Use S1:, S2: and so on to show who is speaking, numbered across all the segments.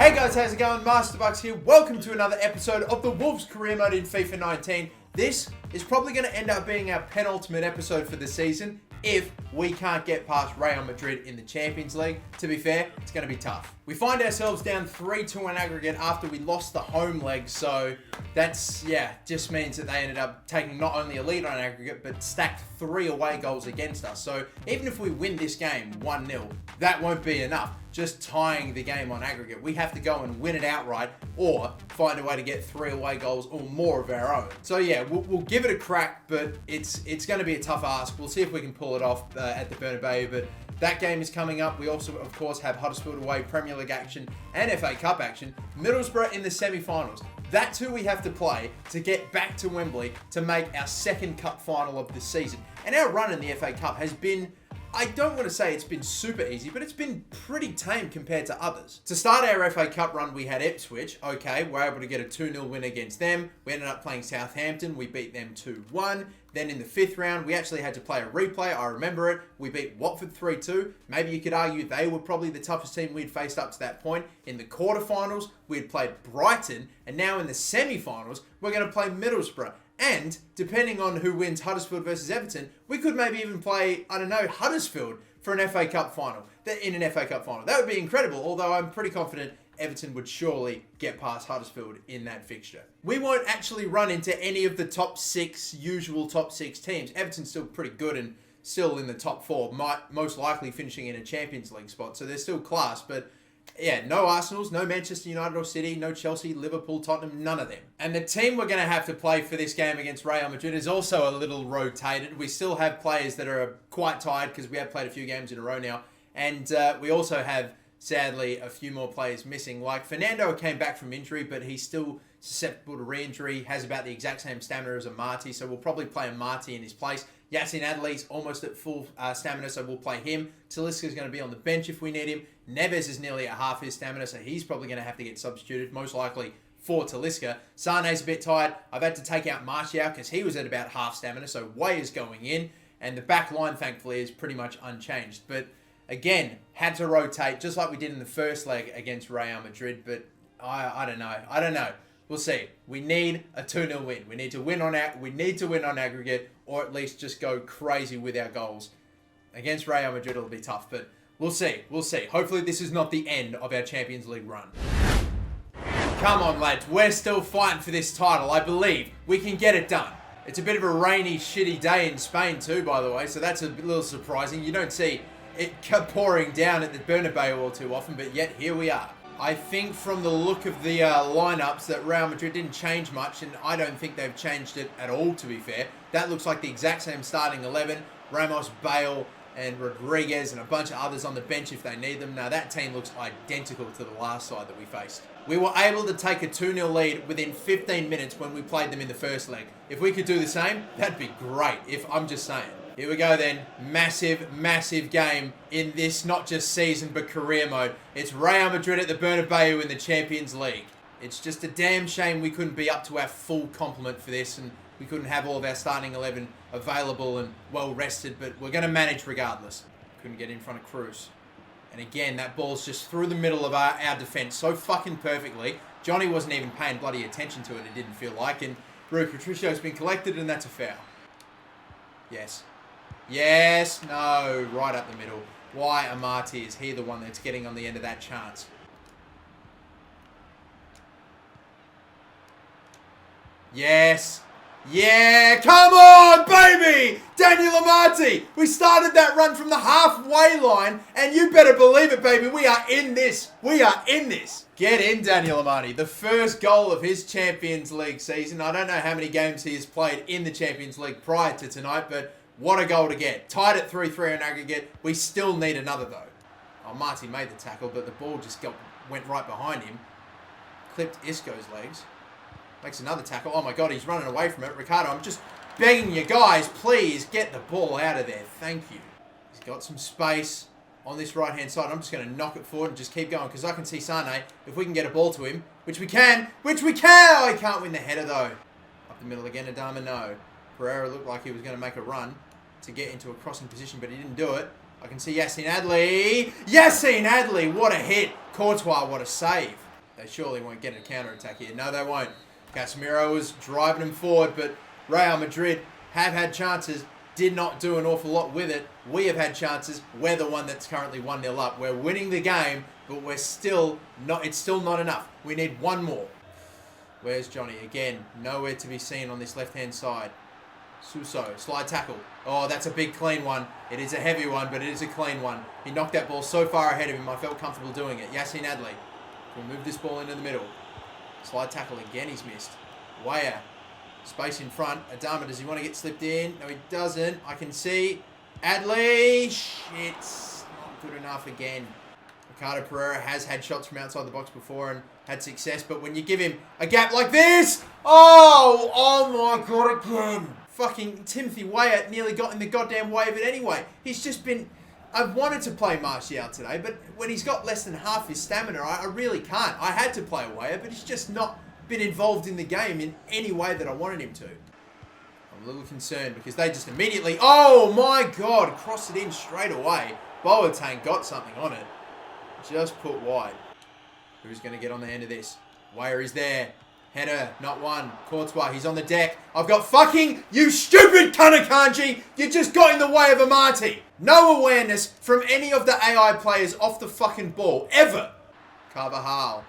S1: Hey guys, how's it going? MasterBucks here. Welcome to another episode of the Wolves career mode in FIFA 19. This is probably going to end up being our penultimate episode for the season if we can't get past Real Madrid in the Champions League. To be fair, it's going to be tough. We find ourselves down 3-2 in aggregate after we lost the home leg, so that's, just means that they ended up taking not only a lead on aggregate, but stacked 3 away goals against us. So even if we win this game 1-0, that won't be enough. Just tying the game on aggregate. We have to go and win it outright or find a way to get 3 away goals or more of our own. So yeah, we'll give it a crack, but it's going to be a tough ask. We'll see if we can pull it off at the Bernabeu, but that game is coming up. We also, of course, have Huddersfield away, Premier League action, and FA Cup action. Middlesbrough in the semi-finals. That's who we have to play to get back to Wembley to make our second cup final of the season. And our run in the FA Cup has been, I don't want to say it's been super easy, but it's been pretty tame compared to others. To start our FA Cup run, we had Ipswich. Okay, we're able to get a 2-0 win against them. We ended up playing Southampton. We beat them 2-1. Then in the 5th round, we actually had to play a replay. I remember it. We beat Watford 3-2. Maybe you could argue they were probably the toughest team we'd faced up to that point. In the quarterfinals, we had played Brighton. And now in the semi-finals, we're going to play Middlesbrough. And depending on who wins Huddersfield versus Everton, we could maybe even play, I don't know, Huddersfield for an FA Cup final. In an FA Cup final. That would be incredible, although I'm pretty confident Everton would surely get past Huddersfield in that fixture. We won't actually run into any of the usual top 6 teams. Everton's still pretty good and still in the top 4, most likely finishing in a Champions League spot, so they're still class, but yeah, no Arsenals, no Manchester United or City, no Chelsea, Liverpool, Tottenham, none of them. And the team we're going to have to play for this game against Real Madrid is also a little rotated. We still have players that are quite tired because we have played a few games in a row now. And we also have, sadly, a few more players missing. Like Fernando came back from injury, but he's still susceptible to re-injury, has about the exact same stamina as Amati, so we'll probably play Amati in his place. Yacine Adli's almost at full stamina, so we'll play him. Talisca's going to be on the bench if we need him. Neves is nearly at half his stamina, so he's probably going to have to get substituted, most likely for Talisca. Sane's a bit tired. I've had to take out Martial because he was at about half stamina, so Way is going in. And the back line, thankfully, is pretty much unchanged. But again, had to rotate, just like we did in the first leg against Real Madrid. But I don't know. We'll see. We need a 2-0 win. We need to win on aggregate, or at least just go crazy with our goals. Against Real Madrid, it'll be tough, but we'll see. Hopefully this is not the end of our Champions League run. Come on, lads. We're still fighting for this title. I believe we can get it done. It's a bit of a rainy, shitty day in Spain too, by the way, so that's a little surprising. You don't see it pouring down at the Bernabeu all too often, but yet here we are. I think from the look of the lineups that Real Madrid didn't change much, and I don't think they've changed it at all, to be fair. That looks like the exact same starting 11. Ramos, Bale, and Rodriguez, and a bunch of others on the bench if they need them. Now, that team looks identical to the last side that we faced. We were able to take a 2-0 lead within 15 minutes when we played them in the first leg. If we could do the same, that'd be great, I'm just saying. Here we go then. Massive game in this, not just season, but career mode. It's Real Madrid at the Bernabeu in the Champions League. It's just a damn shame we couldn't be up to our full complement for this, and we couldn't have all of our starting 11 available and well rested, but we're going to manage regardless. Couldn't get in front of Cruz. And again, that ball's just through the middle of our defence so fucking perfectly. Johnny wasn't even paying bloody attention to it, it didn't feel like, and Rui Patricio's been collected, and that's a foul. Yes, no, right up the middle. Why Amati? Is he the one that's getting on the end of that chance? Yes. Yeah, come on, baby! Daniel Amati! We started that run from the halfway line, and you better believe it, baby. We are in this. Get in, Daniel Amati. The first goal of his Champions League season. I don't know how many games he has played in the Champions League prior to tonight, but what a goal to get. Tied at 3-3 in aggregate. We still need another, though. Oh, Marty made the tackle, but the ball just went right behind him. Clipped Isco's legs. Makes another tackle. Oh, my God, he's running away from it. Ricardo, I'm just begging you guys, please get the ball out of there. Thank you. He's got some space on this right-hand side. I'm just going to knock it forward and just keep going because I can see Sane. If we can get a ball to him, which we can. Oh, he can't win the header, though. Up the middle again, Adama, no. Pereira looked like he was going to make a run to get into a crossing position, but he didn't do it. I can see Yacine Adli. What a hit. Courtois, what a save. They surely won't get a counter-attack here. No, they won't. Casemiro was driving them forward, but Real Madrid have had chances, did not do an awful lot with it. We have had chances. We're the one that's currently 1-0 up. We're winning the game, but it's still not enough. We need one more. Where's Johnny? Again, nowhere to be seen on this left-hand side. Suso, slide tackle. Oh, that's a big clean one. It is a heavy one, but it is a clean one. He knocked that ball so far ahead of him, I felt comfortable doing it. Yassine Adli will move this ball into the middle. Slide tackle again, he's missed. Weah, space in front. Adama, does he want to get slipped in? No, he doesn't. I can see. Adli, shit, not good enough again. Ricardo Pereira has had shots from outside the box before and had success, but when you give him a gap like this, oh my God, again. Fucking Timothy Weah nearly got in the goddamn way of it anyway. He's just been... I wanted to play Martial today, but when he's got less than half his stamina, I really can't. I had to play Weah, but he's just not been involved in the game in any way that I wanted him to. I'm a little concerned because they just immediately... Oh my God! Crossed it in straight away. Boateng got something on it. Just put wide. Who's going to get on the end of this? Weah is there. Header, not one. Courtois, he's on the deck. I've got fucking... You stupid Kanakanji! You just got in the way of Amati. No awareness from any of the AI players off the fucking ball. Ever. Carvajal.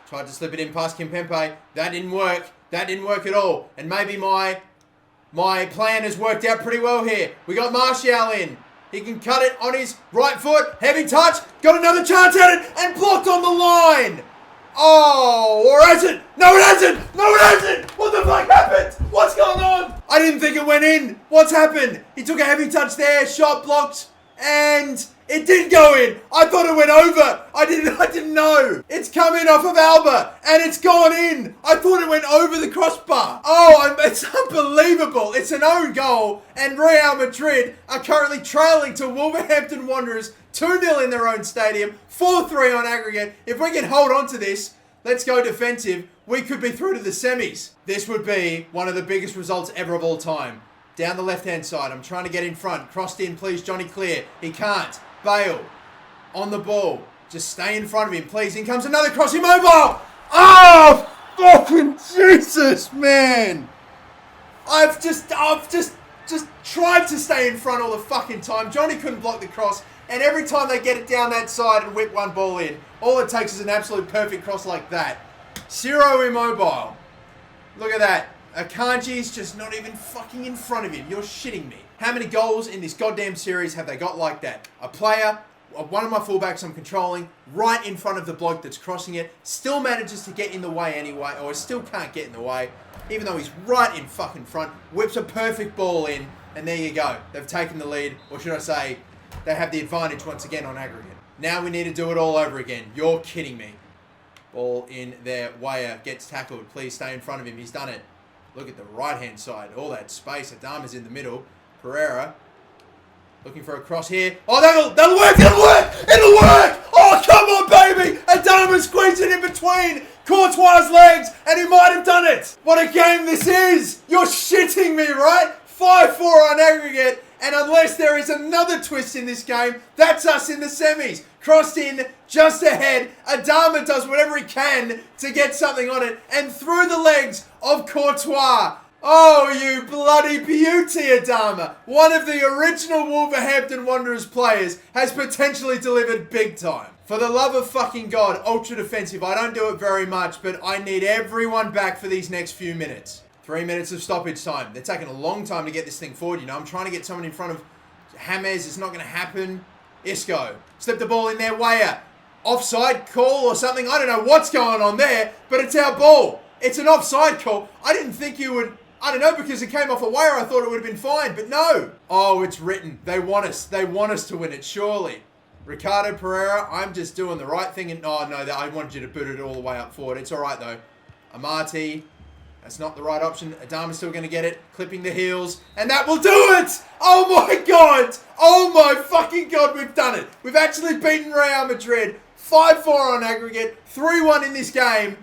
S1: Tried to slip it in past Kimpembe. That didn't work. That didn't work at all. And maybe my plan has worked out pretty well here. We got Martial in. He can cut it on his right foot. Heavy touch. Got another chance at it. And blocked on the line. Oh, or has it? No, it hasn't. No, it hasn't. What the fuck happened? What's going on? I didn't think it went in. What's happened? He took a heavy touch there, shot blocked, and it did go in. I thought it went over. I didn't know. It's come in off of Alba, and it's gone in. I thought it went over the crossbar. Oh, it's unbelievable. It's an own goal, and Real Madrid are currently trailing to Wolverhampton Wanderers 2-0 in their own stadium, 4-3 on aggregate. If we can hold on to this, let's go defensive, we could be through to the semis. This would be one of the biggest results ever of all time. Down the left-hand side, I'm trying to get in front. Crossed in, please, Johnny Clear. He can't. Bale, on the ball. Just stay in front of him, please. In comes another cross, immobile! Oh, fucking Jesus, man! I've just tried to stay in front all the fucking time. Johnny couldn't block the cross. And every time they get it down that side and whip one ball in, all it takes is an absolute perfect cross like that. Ciro Immobile. Look at that. Akanji's just not even fucking in front of him. You're shitting me. How many goals in this goddamn series have they got like that? A player, one of my fullbacks I'm controlling, right in front of the bloke that's crossing it, still manages to get in the way anyway, or still can't get in the way, even though he's right in fucking front, whips a perfect ball in, and there you go. They've taken the lead, or should I say, they have the advantage once again on aggregate. Now we need to do it all over again. You're kidding me. Ball in there. Weah gets tackled. Please stay in front of him. He's done it. Look at the right-hand side. All that space. Adama's in the middle. Pereira looking for a cross here. Oh, that'll work. It'll work. It'll work. Oh, come on, baby. Adama squeezed it in between Courtois' legs, and he might have done it. What a game this is. You're shitting me, right? 5-4 on aggregate. And unless there is another twist in this game, that's us in the semis. Crossed in, just ahead. Adama does whatever he can to get something on it. And through the legs of Courtois. Oh, you bloody beauty, Adama. One of the original Wolverhampton Wanderers players has potentially delivered big time. For the love of fucking God, ultra defensive. I don't do it very much, but I need everyone back for these next few minutes. 3 minutes of stoppage time. They're taking a long time to get this thing forward, you know. I'm trying to get someone in front of James. It's not going to happen. Isco. Slip the ball in there. Weah. Offside call or something. I don't know what's going on there, but it's our ball. It's an offside call. I didn't think you would... I don't know, because it came off a Weah. I thought it would have been fine, but no. Oh, it's written. They want us. They want us to win it, surely. Ricardo Pereira, I'm just doing the right thing. And oh, no, I wanted you to boot it all the way up forward. It's all right, though. Amati... That's not the right option. Adama's still going to get it. Clipping the heels. And that will do it! Oh my God! Oh my fucking God, we've done it. We've actually beaten Real Madrid. 5-4 on aggregate. 3-1 in this game.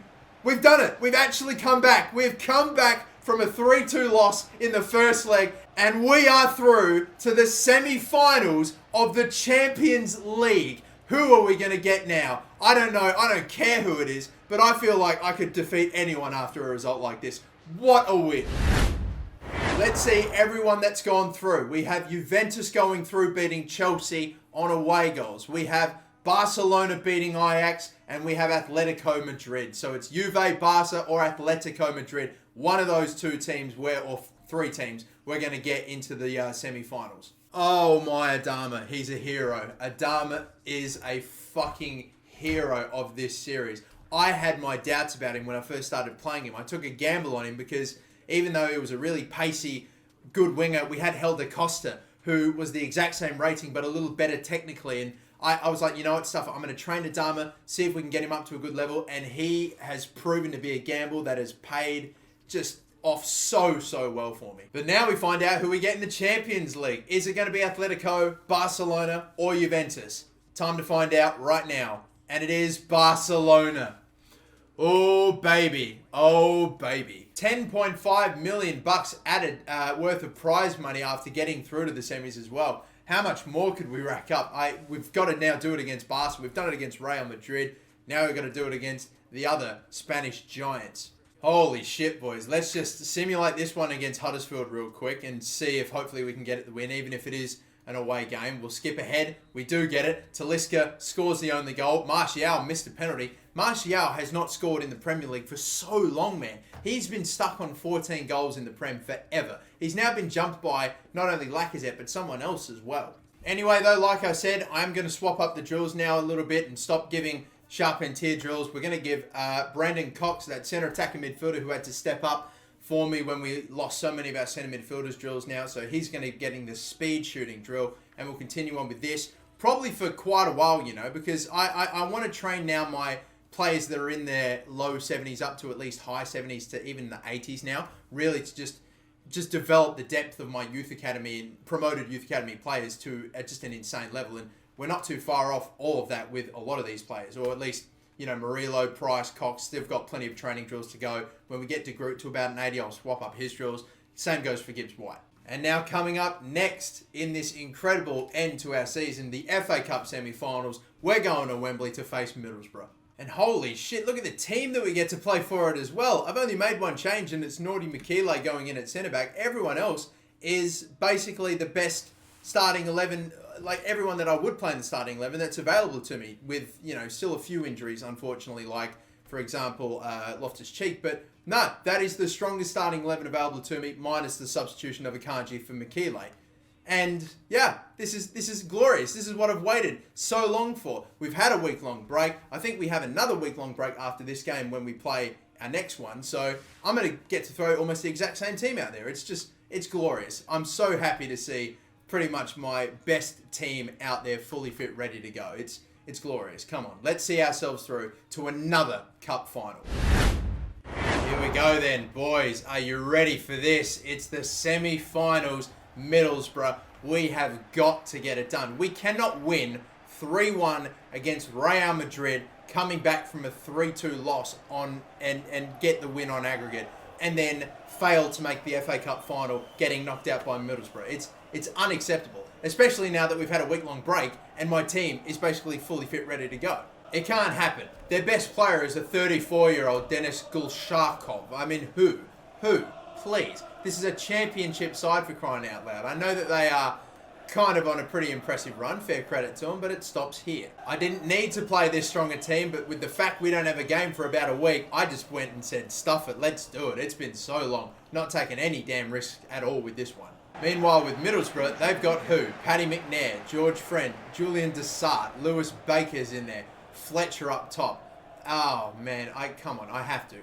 S1: We've done it. We've actually come back. We've come back from a 3-2 loss in the first leg. And we are through to the semi-finals of the Champions League. Who are we going to get now? I don't know. I don't care who it is, but I feel like I could defeat anyone after a result like this. What a win. Let's see everyone that's gone through. We have Juventus going through, beating Chelsea on away goals. We have Barcelona beating Ajax, and we have Atletico Madrid. So it's Juve, Barca, or Atletico Madrid. One of those two teams, or three teams, we're going to get into the semi-finals. Oh, my Adama. He's a hero. Adama is a fucking hero of this series. I had my doubts about him when I first started playing him. I took a gamble on him because even though he was a really pacey, good winger, we had Helder Costa, who was the exact same rating, but a little better technically. And I was like, you know what, stuff, I'm going to train Adama, see if we can get him up to a good level. And he has proven to be a gamble that has paid just off so well for me. But now we find out who we get in the Champions League. Is it going to be Atletico, Barcelona, or Juventus? Time to find out right now. And it is Barcelona. Oh, baby. Oh, baby. 10.5 million bucks added worth of prize money after getting through to the semis as well. How much more could we rack up? We've got to now do it against Barca. We've done it against Real Madrid. Now we've got to do it against the other Spanish giants. Holy shit, boys. Let's just simulate this one against Huddersfield real quick and see if hopefully we can get it the win, even if it is an away game. We'll skip ahead. We do get it. Talisca scores the only goal. Martial missed a penalty. Martial has not scored in the Premier League for so long, man. He's been stuck on 14 goals in the Prem forever. He's now been jumped by not only Lacazette, but someone else as well. Anyway, though, like I said, I'm going to swap up the drills now a little bit and stop giving Charpentier drills. We're going to give Brandon Cox, that centre attacking midfielder who had to step up for me when we lost so many of our centre midfielders drills now. So he's going to be getting the speed shooting drill, and we'll continue on with this probably for quite a while, you know, because I want to train now my players that are in their low 70s up to at least high 70s to even the 80s now, really to just develop the depth of my youth academy and promoted youth academy players to just an insane level. And we're not too far off all of that with a lot of these players, or at least, you know, Murillo, Price, Cox, they've got plenty of training drills to go. When we get to Groot to about an 80, I'll swap up his drills. Same goes for Gibbs White. And now coming up next in this incredible end to our season, the FA Cup semi-finals, we're going to Wembley to face Middlesbrough. And holy shit, look at the team that we get to play for it as well. I've only made one change, and it's Nordy Makile going in at centre-back. Everyone else is basically the best starting 11, like everyone that I would play in the starting 11 that's available to me, with, you know, still a few injuries, unfortunately, like, for example, Loftus-Cheek. But no, that is the strongest starting 11 available to me, minus the substitution of Akanji for Makile. And yeah, this is glorious. This is what I've waited so long for. We've had a week-long break. I think we have another week-long break after this game when we play our next one. So I'm going to get to throw almost the exact same team out there. It's glorious. I'm so happy to see pretty much my best team out there fully fit, ready to go. It's glorious. Come on, let's see ourselves through to another cup final. Here we go then, boys. Are you ready for this? It's the semi-finals. Middlesbrough, we have got to get it done. We cannot win 3-1 against Real Madrid, coming back from a 3-2 loss and get the win on aggregate, and then fail to make the FA Cup final, getting knocked out by Middlesbrough. It's unacceptable, especially now that we've had a week-long break and my team is basically fully fit, ready to go. It can't happen. Their best player is a 34-year-old Denis Gulshakov. I mean, who? Please. This is a championship side, for crying out loud. I know that they are kind of on a pretty impressive run, fair credit to them, but it stops here. I didn't need to play this strong a team, but with the fact we don't have a game for about a week, I just went and said, stuff it, let's do it. It's been so long, not taking any damn risk at all with this one. Meanwhile, with Middlesbrough, they've got who? Paddy McNair, George Friend, Julian Dessart, Lewis Baker's in there, Fletcher up top. Oh, man, come on, I have to.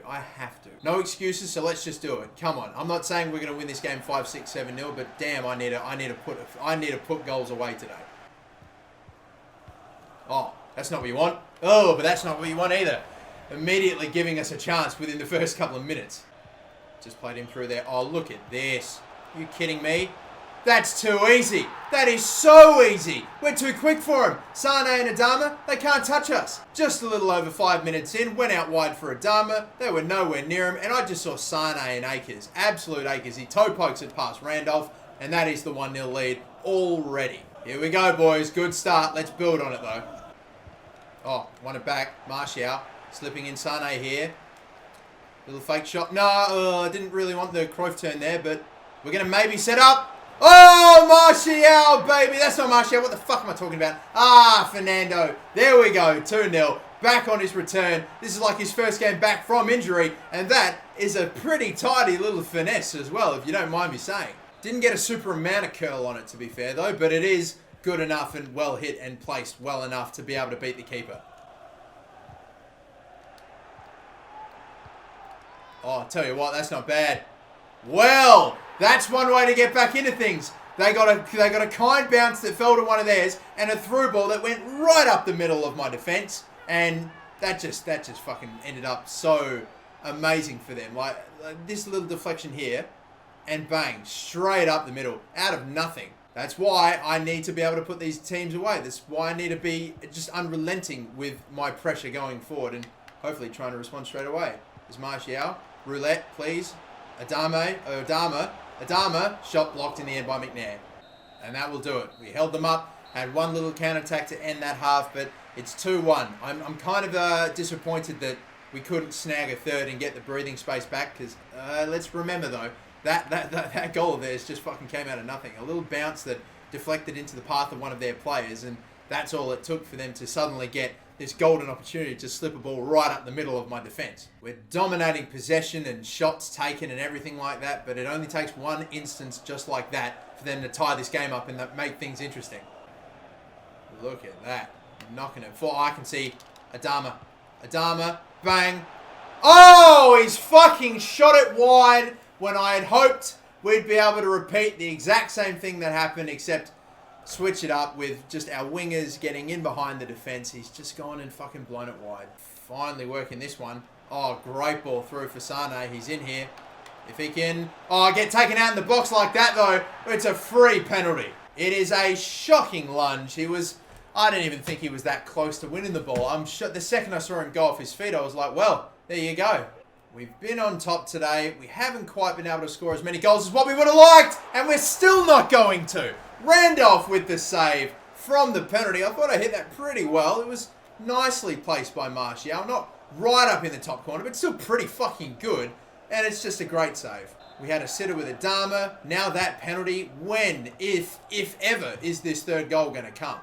S1: No excuses, so let's just do it. Come on. I'm not saying we're going to win this game 5-6, 7-0, but damn, I need to put goals away today. Oh, that's not what you want. Oh, but that's not what you want either. Immediately giving us a chance within the first couple of minutes. Just played him through there. Oh, look at this. Are you kidding me? That's too easy. That is so easy. We're too quick for him. Sane and Adama, they can't touch us. Just a little over 5 minutes in, went out wide for Adama. They were nowhere near him, and I just saw Sane and Akers. Absolute Akers. He toe pokes it past Randolph, and that is the 1-0 lead already. Here we go, boys. Good start. Let's build on it, though. Oh, won it back. Martial slipping in Sane here. Little fake shot. No, didn't really want the Cruyff turn there, but we're going to maybe set up. Oh, Martial, baby. That's not Martial. What the fuck am I talking about? Ah, Fernando. There we go. 2-0. Back on his return. This is like his first game back from injury, and that is a pretty tidy little finesse as well, if you don't mind me saying. Didn't get a super amount of curl on it, to be fair, though, but it is good enough and well hit and placed well enough to be able to beat the keeper. Oh, I'll tell you what, that's not bad. Well, that's one way to get back into things. They got a kind bounce that fell to one of theirs and a through ball that went right up the middle of my defense, and that just fucking ended up so amazing for them. Like this little deflection here, and bang, straight up the middle, out of nothing. That's why I need to be able to put these teams away. That's why I need to be just unrelenting with my pressure going forward and hopefully trying to respond straight away. There's Martial. Roulette, please. Adama. Shot blocked in the end by McNair. And that will do it. We held them up. Had one little counter-attack to end that half, but it's 2-1. I'm kind of disappointed that we couldn't snag a third and get the breathing space back, because let's remember, though, that goal of theirs just fucking came out of nothing. A little bounce that deflected into the path of one of their players, and that's all it took for them to suddenly get this golden opportunity to slip a ball right up the middle of my defence. We're dominating possession and shots taken and everything like that, but it only takes one instance just like that for them to tie this game up and make things interesting. Look at that. Knocking it. I can see Adama. Bang. Oh, he's fucking shot it wide when I had hoped we'd be able to repeat the exact same thing that happened, except switch it up with just our wingers getting in behind the defence. He's just gone and fucking blown it wide. Finally working this one. Oh, great ball through for Sane. He's in here. If he can... Oh, get taken out in the box like that, though. It's a free penalty. It is a shocking lunge. I didn't even think he was that close to winning the ball. The second I saw him go off his feet, I was like, well, there you go. We've been on top today. We haven't quite been able to score as many goals as what we would have liked, and we're still not going to. Randolph with the save from the penalty. I thought I hit that pretty well. It was nicely placed by Martial. Not right up in the top corner, but still pretty fucking good. And it's just a great save. We had a sitter with Adama. Now that penalty. When, if ever, is this third goal going to come?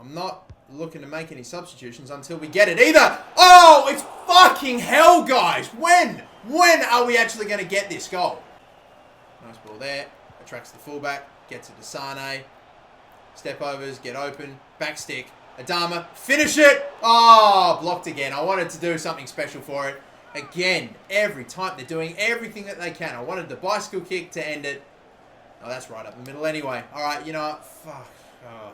S1: I'm not looking to make any substitutions until we get it either. Oh, it's fucking hell, guys. When are we actually going to get this goal? Nice ball there. Attracts the fullback. Gets it to Sane. Step overs, get open. Back stick. Adama. Finish it. Oh, blocked again. I wanted to do something special for it. Again, every time they're doing everything that they can. I wanted the bicycle kick to end it. Oh, that's right up the middle anyway. Alright, you know what? Fuck. Oh.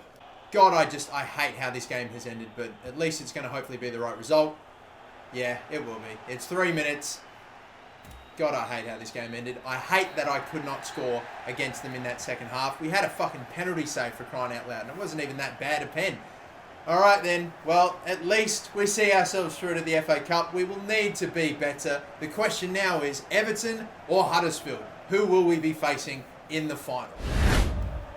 S1: God, I hate how this game has ended, but at least it's going to hopefully be the right result. Yeah, it will be. It's 3 minutes. God, I hate how this game ended. I hate that I could not score against them in that second half. We had a fucking penalty save for crying out loud, and it wasn't even that bad a pen. Alright then, well, at least we see ourselves through to the FA Cup. We will need to be better. The question now is Everton or Huddersfield? Who will we be facing in the final?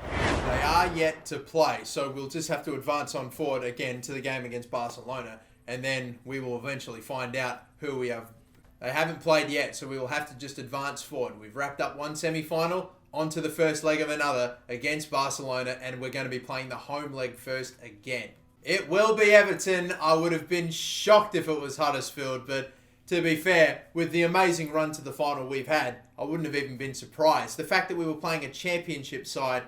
S1: They are yet to play, so we'll just have to advance on forward again to the game against Barcelona, and then we will eventually find out who we have. They haven't played yet, so we will have to just advance forward. We've wrapped up one semi-final, onto the first leg of another against Barcelona, and we're going to be playing the home leg first again. It will be Everton. I would have been shocked if it was Huddersfield, but to be fair, with the amazing run to the final we've had, I wouldn't have even been surprised. The fact that we were playing a championship side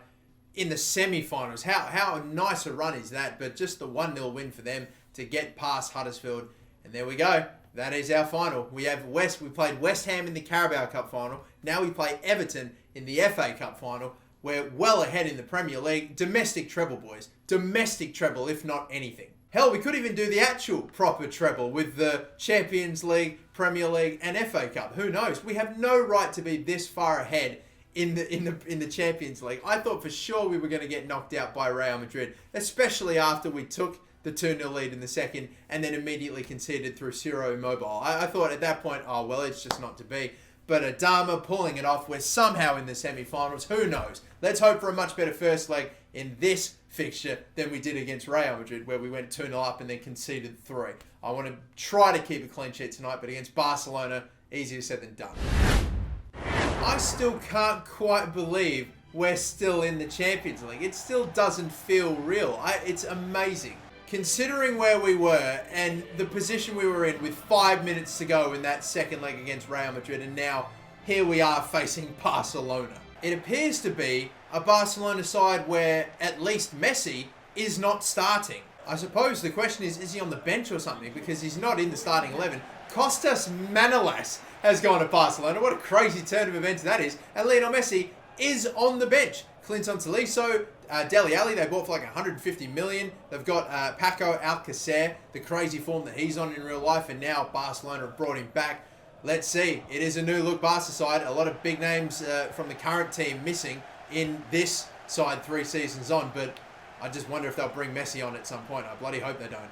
S1: in the semi-finals, how nice a run is that? But just the 1-0 win for them to get past Huddersfield, and there we go. That is our final. We played West Ham in the Carabao Cup final. Now we play Everton in the FA Cup final. We're well ahead in the Premier League. Domestic treble, boys. Domestic treble, if not anything. Hell, we could even do the actual proper treble with the Champions League, Premier League, and FA Cup. Who knows? We have no right to be this far ahead in the Champions League. I thought for sure we were going to get knocked out by Real Madrid, especially after we took the 2-0 lead in the second and then immediately conceded through Ciro Immobile. I thought at that point, oh, well, it's just not to be. But Adama pulling it off, we're somehow in the semi-finals. Who knows? Let's hope for a much better first leg. in this fixture than we did against Real Madrid, where we went 2-0 up and then conceded 3. I want to try to keep a clean sheet tonight, but against Barcelona, easier said than done. I still can't quite believe we're still in the Champions League. It still doesn't feel real. It's amazing. Considering where we were and the position we were in with 5 minutes to go in that second leg against Real Madrid, and now here we are facing Barcelona. It appears to be a Barcelona side where at least Messi is not starting. I suppose the question is he on the bench or something? Because he's not in the starting 11. Costas Manolas has gone to Barcelona. What a crazy turn of events that is. And Lionel Messi is on the bench. Clinton Tolisso, Dele Alli, they bought for like 150 million. They've got Paco Alcacer, the crazy form that he's on in real life, and now Barcelona have brought him back. Let's see. It is a new look Barca side. A lot of big names from the current team missing in this side 3 seasons on, but I just wonder if they'll bring Messi on at some point. I bloody hope they don't.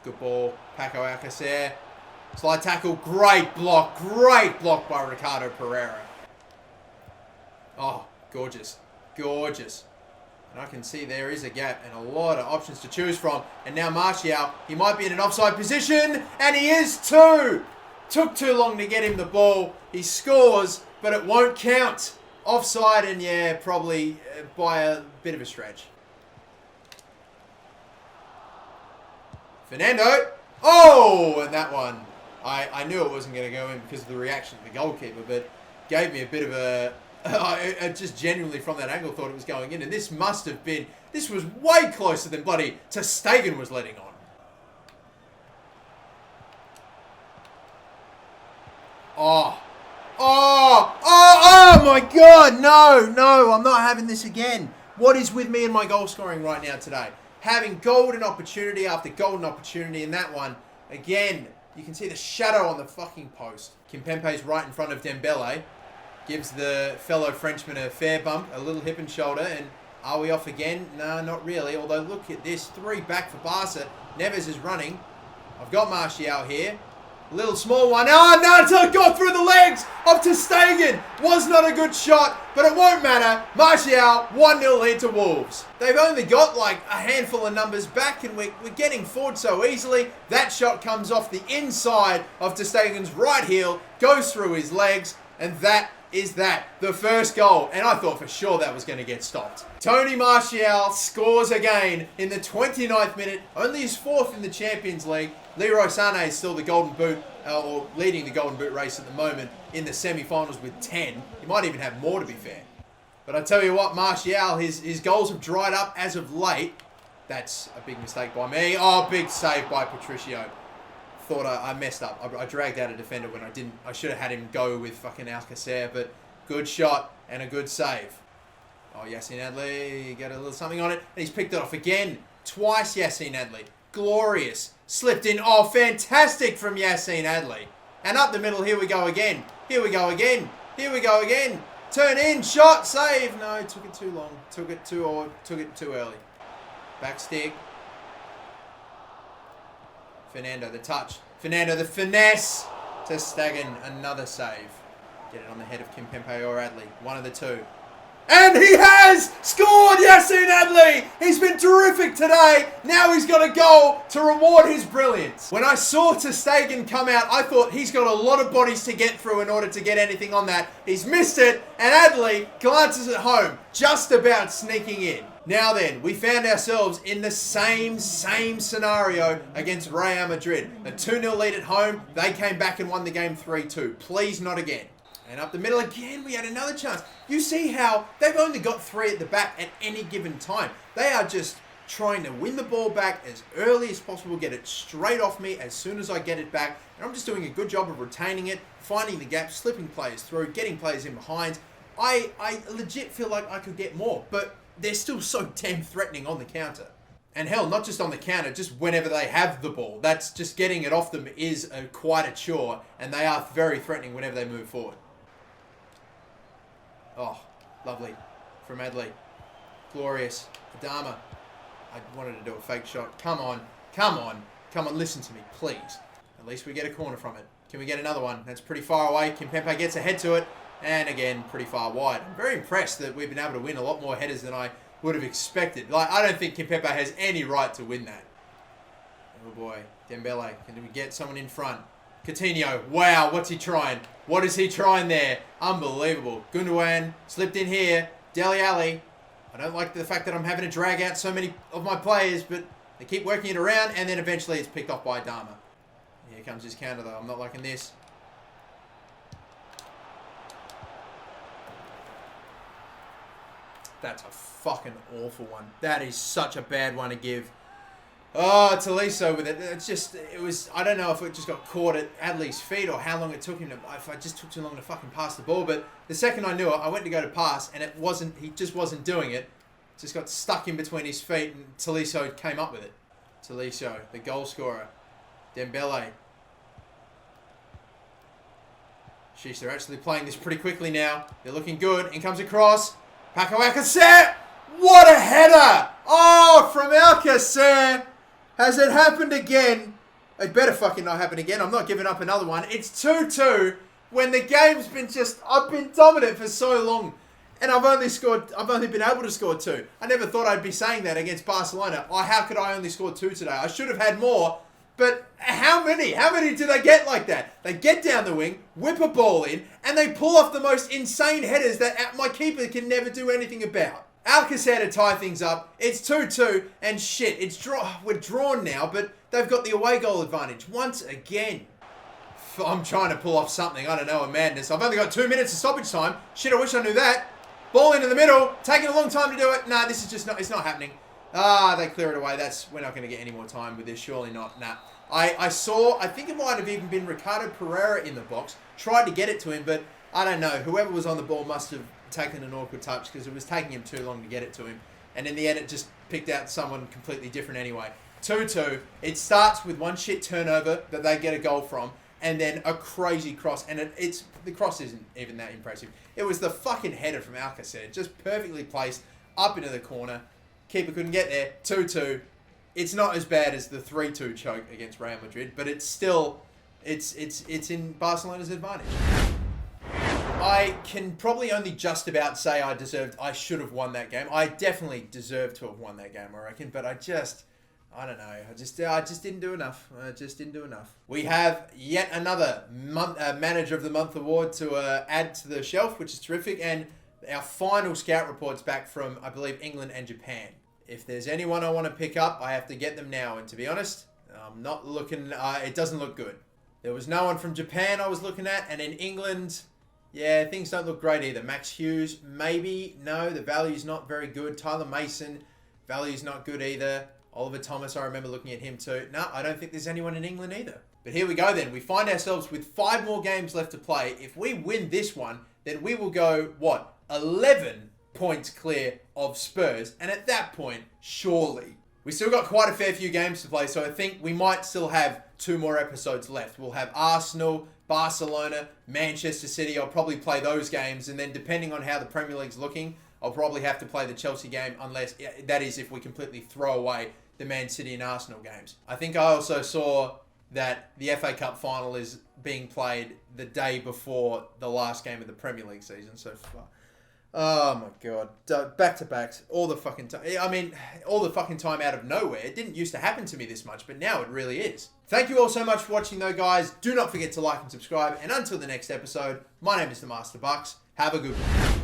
S1: Good ball. Paco Alcacer. Slide tackle. Great block. Great block by Ricardo Pereira. Oh, gorgeous. Gorgeous. And I can see there is a gap and a lot of options to choose from. And now Martial, he might be in an offside position, and he is too. Took too long to get him the ball. He scores, but it won't count. Offside, and yeah, probably by a bit of a stretch. Fernando. Oh, and that one. I knew it wasn't going to go in because of the reaction of the goalkeeper, but gave me a bit of a... I just genuinely from that angle thought it was going in, and this must have been... This was way closer than bloody ter Stegen was letting on. Oh my God, no, I'm not having this again. What is with me and my goal scoring right now today? Having golden opportunity after golden opportunity, and that one, again, you can see the shadow on the fucking post. Kimpembe's right in front of Dembele. Gives the fellow Frenchman a fair bump, a little hip and shoulder, and are we off again? No, not really, although look at this, 3 back for Barca. Neves is running. I've got Martial here. Little small one. Oh, no, it's got through the legs of ter Stegen. Was not a good shot, but it won't matter. Martial, 1-0 lead to Wolves. They've only got like a handful of numbers back, and we're getting forward so easily. That shot comes off the inside of ter Stegen's right heel, goes through his legs, and that is that. The first goal. And I thought for sure that was going to get stopped. Tony Martial scores again in the 29th minute. Only his 4th in the Champions League. Leroy Sané is still the Golden Boot, or leading the Golden Boot race at the moment in the semi-finals with 10. He might even have more, to be fair. But I tell you what, Martial, his goals have dried up as of late. That's a big mistake by me. Oh, big save by Patricio. Thought I messed up. I dragged out a defender when I didn't. I should have had him go with fucking Alcacer, but good shot and a good save. Oh, Yassine Adli, get a little something on it, and he's picked it off again. Twice, Yassine Adli. Glorious. Slipped in. Oh, fantastic from Yassine Adli. And up the middle, here we go again. Here we go again. Here we go again. Turn in, shot, save. No, took it too long. Took it too early. Back stick. Fernando, the touch. Fernando, the finesse. Ter Stegen, another save. Get it on the head of Kimpembe or Adli. One of the two. And he has scored, Yassine Adli. He's been terrific today. Now he's got a goal to reward his brilliance. When I saw ter Stegen come out, I thought he's got a lot of bodies to get through in order to get anything on that. He's missed it, and Adli glances at home, just about sneaking in. Now then, we found ourselves in the same scenario against Real Madrid. A 2-0 lead at home. They came back and won the game 3-2. Please not again. And up the middle again, we had another chance. You see how they've only got 3 at the back at any given time. They are just trying to win the ball back as early as possible, get it straight off me as soon as I get it back. And I'm just doing a good job of retaining it, finding the gap, slipping players through, getting players in behind. I legit feel like I could get more, but they're still so damn threatening on the counter. And hell, not just on the counter, just whenever they have the ball. That's just getting it off them is quite a chore, and they are very threatening whenever they move forward. Oh, lovely. From Adli. Glorious. Adama. I wanted to do a fake shot. Come on. Come on. Come on, listen to me, please. At least we get a corner from it. Can we get another one? That's pretty far away. Kimpembe gets ahead to it. And again, pretty far wide. I'm very impressed that we've been able to win a lot more headers than I would have expected. Like, I don't think Kimpembe has any right to win that. Oh boy, Dembele, can we get someone in front? Coutinho, wow, what's he trying? What is he trying there? Unbelievable. Gundogan slipped in here. Dele Alli. I don't like the fact that I'm having to drag out so many of my players, but they keep working it around, and then eventually it's picked off by Adama. Here comes his counter, though. I'm not liking this. That's a fucking awful one. That is such a bad one to give. Oh, Tolisso with it. I don't know if it just got caught at Adley's feet or how long it took him to, if I just took too long to fucking pass the ball. But the second I knew it, I went to go to pass and he just wasn't doing it. Just got stuck in between his feet and Tolisso came up with it. Tolisso, the goal scorer. Dembele. Sheesh, they're actually playing this pretty quickly now. They're looking good. In comes across. Paco Alcacer! What a header! Oh, from Alcacer! Has it happened again? It better fucking not happen again. I'm not giving up another one. It's 2-2 when the game's been I've been dominant for so long. And I've only been able to score 2. I never thought I'd be saying that against Barcelona. Oh, how could I only score 2 today? I should have had more. But how many? How many do they get like that? They get down the wing, whip a ball in, and they pull off the most insane headers that my keeper can never do anything about. Alcacer to tie things up. It's 2-2, and shit, we're drawn now, but they've got the away goal advantage once again. I'm trying to pull off something, I don't know, a madness. I've only got 2 minutes of stoppage time. Shit, I wish I knew that. Ball into the middle, taking a long time to do it. Nah, this is just not, it's not happening. Ah, they clear it away. We're not going to get any more time with this, surely not. Nah. I think it might have even been Ricardo Pereira in the box. Tried to get it to him, but I don't know. Whoever was on the ball must have taken an awkward touch because it was taking him too long to get it to him. And in the end, it just picked out someone completely different anyway. 2-2. It starts with one shit turnover that they get a goal from, and then a crazy cross. And the cross isn't even that impressive. It was the fucking header from Alcacer, just perfectly placed up into the corner. Keeper couldn't get there. 2-2. It's not as bad as the 3-2 choke against Real Madrid, but it's still, it's in Barcelona's advantage. I can probably only just about say I should have won that game. I definitely deserved to have won that game, I reckon, but I don't know. I just didn't do enough. We have yet another Manager of the Month award to add to the shelf, which is terrific, and our final scout report's back from, I believe, England and Japan. If there's anyone I want to pick up, I have to get them now. And to be honest, I'm not looking... it doesn't look good. There was no one from Japan I was looking at. And in England, yeah, things don't look great either. Max Hughes, maybe. No, the value's not very good. Tyler Mason, value's not good either. Oliver Thomas, I remember looking at him too. No, I don't think there's anyone in England either. But here we go then. We find ourselves with 5 more games left to play. If we win this one, then we will go, 11 points clear of Spurs, and at that point, surely. We still got quite a fair few games to play, so I think we might still have 2 more episodes left. We'll have Arsenal, Barcelona, Manchester City. I'll probably play those games, and then depending on how the Premier League's looking, I'll probably have to play the Chelsea game, unless, that is, if we completely throw away the Man City and Arsenal games. I think I also saw that the FA Cup final is being played the day before the last game of the Premier League season, so oh my god. Back-to-backs. All the fucking time. I mean, all the fucking time out of nowhere. It didn't used to happen to me this much, but now it really is. Thank you all so much for watching though, guys. Do not forget to like and subscribe. And until the next episode, my name is the MasterBucks. Have a good one.